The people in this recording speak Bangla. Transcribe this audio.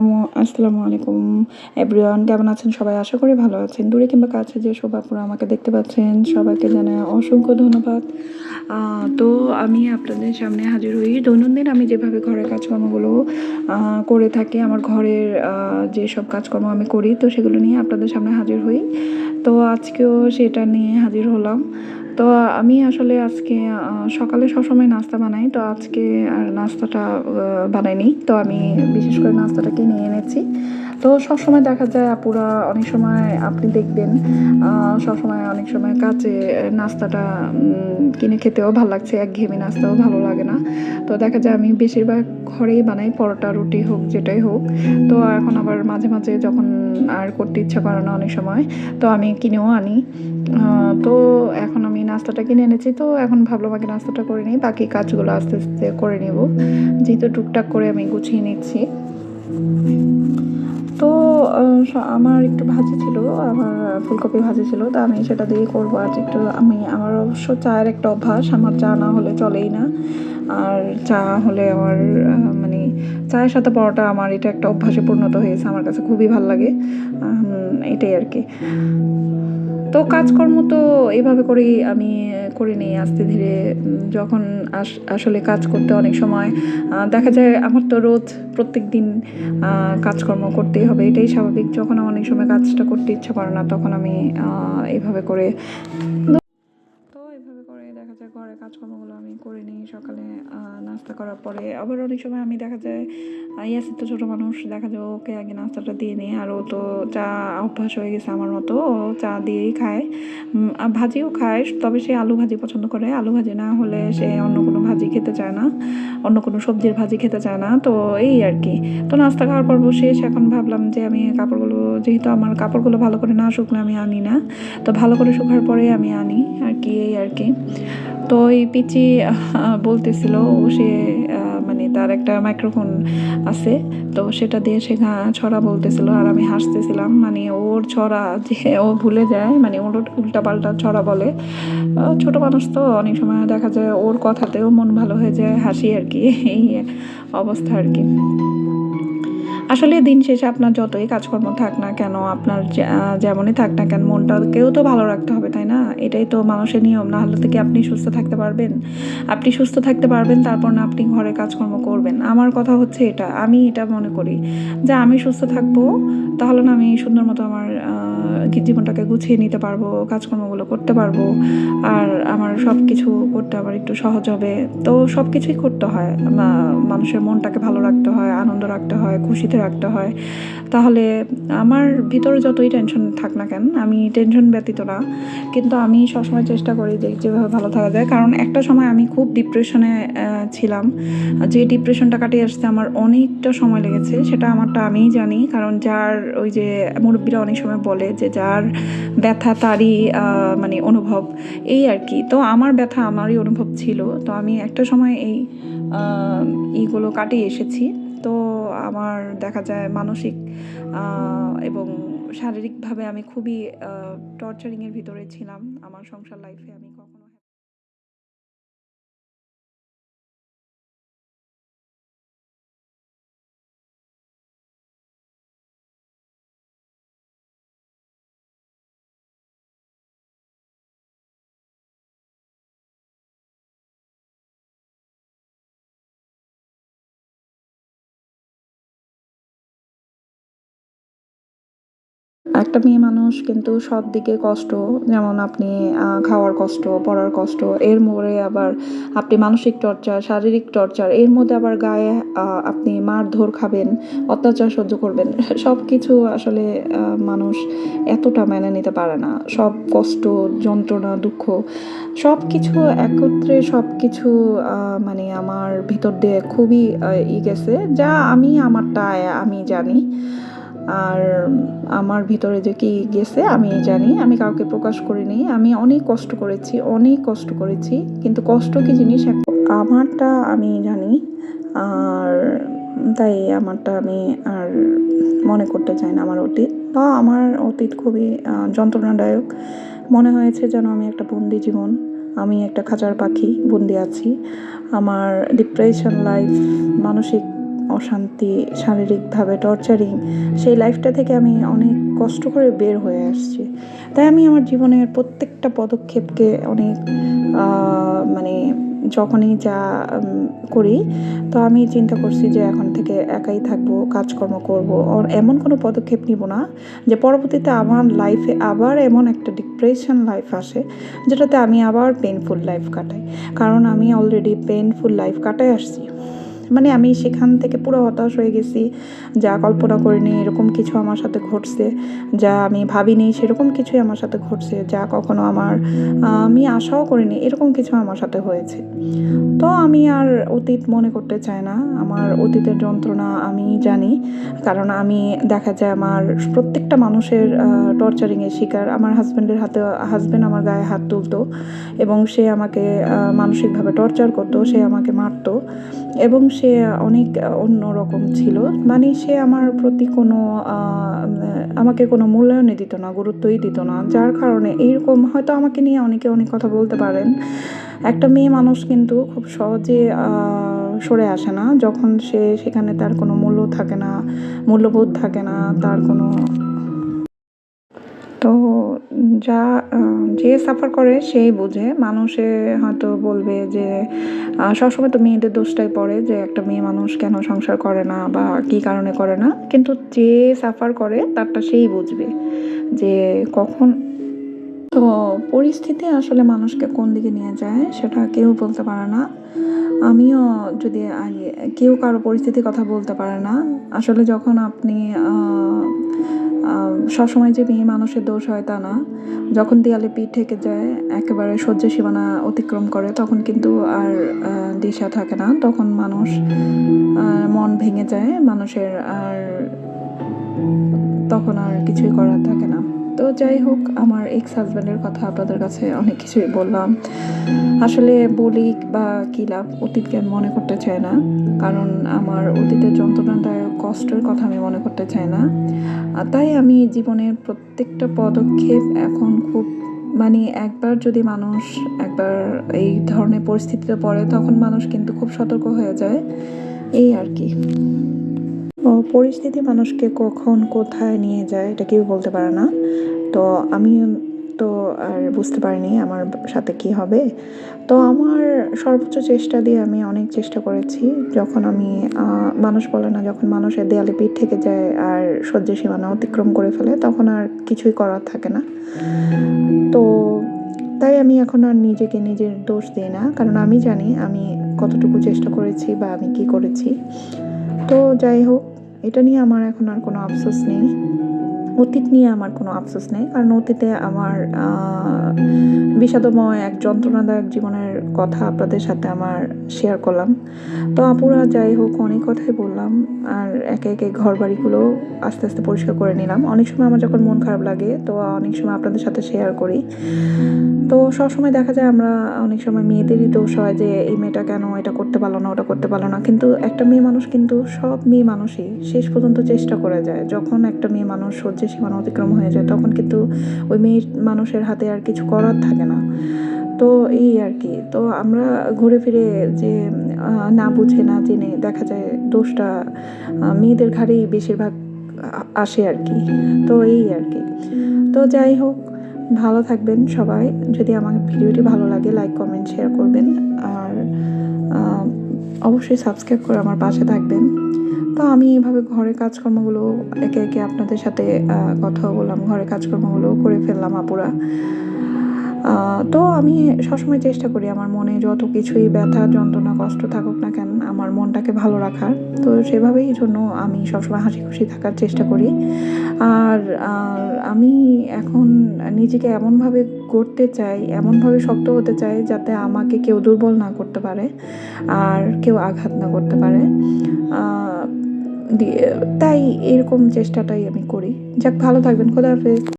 আসসালামু আলাইকুম এভরিওয়ান, কেমন আছেন সবাই? আশা করি ভালো আছেন। দূরে কিংবা কাছে যে সব আপুরা আমাকে দেখতে পাচ্ছেন, সবাইকে জানাই অসংখ্য ধন্যবাদ। তো আমি আপনাদের সামনে হাজির হই। দৈনন্দিন আমি যেভাবে ঘরের কাজকর্মগুলো করে থাকি, আমার ঘরের যেসব কাজকর্ম আমি করি, তো সেগুলো নিয়ে আপনাদের সামনে হাজির হই। তো আজকেও সেটা নিয়ে হাজির হলাম। তো আমি আসলে আজকে সকালে সবসময় নাস্তা বানাই, তো আজকে আর নাস্তাটা বানাইনি। তো আমি বিশেষ করে নাস্তাটা কিনে এনেছি। তো সবসময় দেখা যায় আপুরা অনেক সময় আপনি দেখবেন সবসময় অনেক সময় কাচে নাস্তাটা কিনে খেতেও ভালো লাগছে, একঘেয়েমি নাস্তাও ভালো লাগে না। তো দেখা যায় আমি বেশিরভাগ ঘরেই বানাই, পরোটা রুটি হোক যেটাই হোক। তো এখন আবার মাঝে মাঝে যখন আর করতে ইচ্ছা করে না অনেক সময়, তো আমি কিনেও আনি। তো এখন আমি নাস্তাটা কিনে এনেছি, তো এখন ভাবলাম আগে নাস্তাটা করে নিই, বাকি কাজগুলো আস্তে আস্তে করে নেব, যেহেতু টুকটাক করে আমি গুছিয়ে নিচ্ছি। তো আমার একটু ভাজি ছিল, আমার ফুলকপি ভাজি ছিল, তো আমি সেটা দিয়ে করবো আজ একটু। আমার অবশ্য চায়ের একটা অভ্যাস, আমার চা না হলে চলেই না। আর চা হলে আমার মানে চায়ের সাথে পরোটা, আমার এটা একটা অভ্যাসে পরিণত হয়েছে, আমার কাছে খুবই ভালো লাগে। এটাই আর কি। তো কাজকর্ম তো এইভাবে করেই আমি করে নিই আস্তে ধীরে। যখন আসলে কাজ করতে অনেক সময় দেখা যায় আমার তো রোজ প্রত্যেক দিন কাজকর্ম করতেই হবে, এটাই স্বাভাবিক। যখন অনেক সময় কাজটা করতে ইচ্ছা করে না, তখন আমি এইভাবে করে দেখা যায় ঘরের কাজকর্মগুলো আমি করে নিই সকালে নাস্তা করার পরে। আবার অনেক সময় আমি দেখা যায় ইয়াসির তো ছোটো মানুষ, দেখা যায় ওকে আগে নাস্তাটা দিয়ে নিই, আর ও তো চা অভ্যাস হয়ে গেছে আমার মতো, ও চা দিয়েই খায়। ভাজিও খায়, তবে সে আলু ভাজি পছন্দ করে। আলু ভাজি না হলে সে অন্য কোনো ভাজি খেতে চায় না, অন্য কোনো সবজির ভাজি খেতে চায় না। তো এই আর কি। তো নাস্তা খাওয়ার পর বসে এখন ভাবলাম যে আমি কাপড়গুলো, যেহেতু আমার কাপড়গুলো ভালো করে না শুকলে আমি আনি না, তো ভালো করে শুকার পরে আমি আনি আর কি, এই আর কি। তো এই পিচি বলতেছিল, ও সে মানে তার একটা মাইক্রোফোন আছে, তো সেটা দিয়ে সে ছড়া বলতেছিল, আর আমি হাসতেছিলাম। মানে ওর ছড়া যে ও ভুলে যায়, মানে ওর উল্টাপাল্টা ছড়া বলে। ছোট মানুষ তো অনেক সময় দেখা যায় ওর কথাতেও মন ভালো হয়ে যায়, হাসি আর কি, এই অবস্থা আর কি। আসলে দিন শেষে আপনার যতই কাজকর্ম থাক না কেন, আপনার যেমনই থাক না কেন, মনটাকেও তো ভালো রাখতে হবে, তাই না? এটাই তো মানুষের নিয়ম। না হলে থেকে আপনি সুস্থ থাকতে পারবেন? আপনি সুস্থ থাকতে পারবেন, তারপর না আপনি ঘরে কাজকর্ম করবেন। আমার কথা হচ্ছে এটা, আমি এটা মনে করি যে আমি সুস্থ থাকবো, তাহলে না আমি সুন্দর মতো আমার জীবনটাকে গুছিয়ে নিতে পারবো, কাজকর্মগুলো করতে পারবো, আর আমার সব কিছু করতে আমার একটু সহজ হবে। তো সব কিছুই করতে হয়, মানুষের মনটাকে ভালো রাখতে হয়, আনন্দ রাখতে হয়, খুশিতে রাখতে হয়। তাহলে আমার ভিতরে যতই টেনশন থাক না কেন, আমি টেনশন ব্যতীত না, কিন্তু আমি সবসময় চেষ্টা করি যে যেভাবে ভালো থাকা যায়। কারণ একটা সময় আমি খুব ডিপ্রেশনে ছিলাম, যে ডিপ্রেশনটা কাটিয়ে আসতে আমার অনেকটা সময় লেগেছে, সেটা আমারটা আমিই জানি। কারণ যার, ওই যে মুরব্বীরা অনেক সময় বলে যে যার ব্যথা তারই মানে অনুভব, এই আর কি। তো আমার ব্যথা আমারই অনুভব ছিল। তো আমি একটা সময় এই এইগুলো কাটিয়ে এসেছি। তো আমার দেখা যায় মানসিক এবং শারীরিকভাবে আমি খুবই টর্চারিংয়ের ভিতরে ছিলাম আমার সংসার লাইফে। আমি কখনো একটা মেয়ে মানুষ কিন্তু সব দিকে কষ্ট, যেমন আপনি খাওয়ার কষ্ট, পড়ার কষ্ট, এর মোড়ে আবার আপনি মানসিক টর্চার, শারীরিক টর্চার, এর মধ্যে আবার গায়ে আপনি মারধর খাবেন, অত্যাচার সহ্য করবেন। সব কিছু আসলে মানুষ এতটা মেনে নিতে পারে না। সব কষ্ট, যন্ত্রণা, দুঃখ সব কিছু একত্রে, সব কিছু মানে আমার ভিতর দিয়ে খুবই গেছে, যা আমি আমারটা আমি জানি। আর আমার ভিতরে যে কি গেছে আমি জানি, আমি কাউকে প্রকাশ করিনি। আমি অনেক কষ্ট করেছি, অনেক কষ্ট করেছি, কিন্তু কষ্ট কি জিনিস আমারটা আমি জানি। আর তাই আমারটা আমি আর মনে করতে চাই না। আমার অতীত, বা আমার অতীত খুবই যন্ত্রণাদায়ক। মনে হয়েছে যেন আমি একটা বন্দি জীবন, আমি একটা খাঁচার পাখি, বন্দি আছি। আমার ডিপ্রেশন লাইফ, মানসিক অশান্তি, শারীরিকভাবে টর্চারিং, সেই লাইফটা থেকে আমি অনেক কষ্ট করে বের হয়ে আসছি। তাই আমি আমার জীবনের প্রত্যেকটা পদক্ষেপকে অনেক মানে যখনই যা করি, তো আমি চিন্তা করছি যে এখন থেকে একাই থাকবো, কাজকর্ম করবো, আর এমন কোনো পদক্ষেপ নিব না যে পরবর্তীতে আমার লাইফে আবার এমন একটা ডিপ্রেশন লাইফ আসে যেটাতে আমি আবার পেনফুল লাইফ কাটাই। কারণ আমি অলরেডি পেনফুল লাইফ কাটাই আসছি। মানে আমি সেখান থেকে পুরো হতাশ হয়ে গেছি। যা কল্পনা করিনি এরকম কিছু আমার সাথে ঘটছে, যা আমি ভাবিনি সেরকম কিছুই আমার সাথে ঘটছে, যা কখনো আমি আশাও করিনি এরকম কিছু আমার সাথে হয়েছে। তো আমি আর অতীত মনে করতে চাই না। আমার অতীতের যন্ত্রণা আমি জানি, কারণ আমি দেখা যায় আমার প্রত্যেকটা মানুষের টর্চারিংয়ের শিকার। আমার হাজব্যান্ড আমার গায়ে হাত তুলতো এবং সে আমাকে মানসিকভাবে টর্চার করতো, সে আমাকে মারতো এবং সে অনেক অন্যরকম ছিল। মানে সে আমার প্রতি আমাকে কোনো মূল্যায়নই দিত না, গুরুত্বই দিত না। যার কারণে এইরকম হয়তো আমাকে নিয়ে অনেকে অনেক কথা বলতে পারেন। একটা মেয়ে মানুষ কিন্তু খুব সহজে সরে আসে না যখন সেখানে তার কোনো মূল্য থাকে না, মূল্যবোধ থাকে না, তার কোনো তো যা যে সাফার করে সেই বোঝে। মানুষে হয়তো বলবে যে সবসময় তো মেয়েদের দোষটাই পড়ে যে একটা মেয়ে মানুষ কেন সংসার করে না বা কী কারণে করে না, কিন্তু যে সাফার করে তারটা সেই বুঝবে যে কখন। তো পরিস্থিতি আসলে মানুষকে কোন দিকে নিয়ে যায় সেটা কেউ বলতে পারে না। আমিও যদি আগে কেউ কারো পরিস্থিতির কথা বলতে পারে না। আসলে যখন আপনি সবসময় যে মেয়ে মানুষের দোষ হয় তা না। যখন দেয়ালে পিঠ থেকে যায়, একেবারে সহ্য সীমানা অতিক্রম করে, তখন কিন্তু আর দিশা থাকে না। তখন মানুষ মন ভেঙে যায় মানুষের, আর তখন আর কিছুই করার থাকে না। তো যাই হোক, আমার এক্স হাজব্যান্ডের কথা আপনাদের কাছে অনেক কিছুই বললাম। আসলে বলি বা কী লাভ, অতীতকে আমি মনে করতে চাই না, কারণ আমার অতীতের যন্ত্রণাদায়ক কষ্টের কথা আমি মনে করতে চাই না। তাই আমি জীবনের প্রত্যেকটা পদক্ষেপ এখন খুব একবার যদি মানুষ একবার এই ধরনের পরিস্থিতিতে পড়ে, তখন মানুষ কিন্তু খুব সতর্ক হয়ে যায়, এই আর কি। পরিস্থিতি মানুষকে কখন কোথায় নিয়ে যায় এটা কেউ বলতে পারে না। তো আমি তো আর বুঝতে পারিনি আমার সাথে কি হবে। তো আমার সর্বোচ্চ চেষ্টা দিয়ে আমি অনেক চেষ্টা করেছি। যখন মানুষ বলে না, যখন মানুষের দেয়ালে পিঠ থেকে যায় আর সহ্য সীমানা অতিক্রম করে ফেলে, তখন আর কিছুই করার থাকে না। তো তাই আমি এখন আর নিজেকে নিজের দোষ দিই না, কারণ আমি জানি আমি কতটুকু চেষ্টা করেছি বা আমি কি করেছি। তো যাই হোক, এটা নিয়ে আমার এখন আর কোনো আফসোস নেই। অতীত নিয়ে আমার কোনো আফসোস নেই, কারণ অতীতে আমার বিষাদময় এক যন্ত্রণাদায়ক জীবনের কথা আপনাদের সাথে আমার শেয়ার করলাম। তো আপুরা, যাই হোক, অনেক কথাই বললাম, আর একে একে ঘর বাড়িগুলো আস্তে আস্তে পরিষ্কার করে নিলাম। অনেক সময় আমার যখন মন খারাপ লাগে, তো অনেক সময় আপনাদের সাথে শেয়ার করি। তো সবসময় দেখা যায় আমরা অনেক সময় মেয়েদেরই দোষ হয় যে এই মেয়েটা কেন এটা করতে পারলো না, ওটা করতে পারলো না। কিন্তু একটা মেয়ে মানুষ, কিন্তু সব মেয়ে মানুষই শেষ পর্যন্ত চেষ্টা করে যায়। যখন একটা মেয়ে মানুষ সহ্যের সীমানা অতিক্রম হয়ে যায়, তখন কিন্তু ওই মেয়ে মানুষের হাতে আর কিছু করার থাকে না। তো এই আর কি। তো আমরা ঘুরে ফিরে যে না বুঝে না জেনে দেখা যায় দোষটা মেয়েদের ঘাড়েই বেশিরভাগ আসে আর কি। তো এই আর কি। তো যাই হোক, ভালো থাকবেন সবাই। যদি আমার ভিডিওটি ভালো লাগে, লাইক, কমেন্ট, শেয়ার করবেন, আর অবশ্যই সাবস্ক্রাইব করে আমার পাশে থাকবেন। তো আমি এভাবে ঘরের কাজকর্মগুলো একে একে আপনাদের সাথে কথাও বললাম, ঘরের কাজকর্মগুলো করে ফেললাম আপুরা। তো আমি সবসময় চেষ্টা করি আমার মনে যত কিছুই ব্যথা, যন্ত্রণা, কষ্ট থাকুক না কেন, আমার মনটাকে ভালো রাখার। তো সেভাবেই জন্য আমি সবসময় হাসি খুশি থাকার চেষ্টা করি। আর আমি এখন নিজেকে এমনভাবে গড়তে চাই, এমনভাবে শক্ত হতে চাই যাতে আমাকে কেউ দুর্বল না করতে পারে আর কেউ আঘাত না করতে পারে। তাই এরকম চেষ্টাটাই আমি করি। যাক, ভালো থাকবেন। খোদা হাফেজ।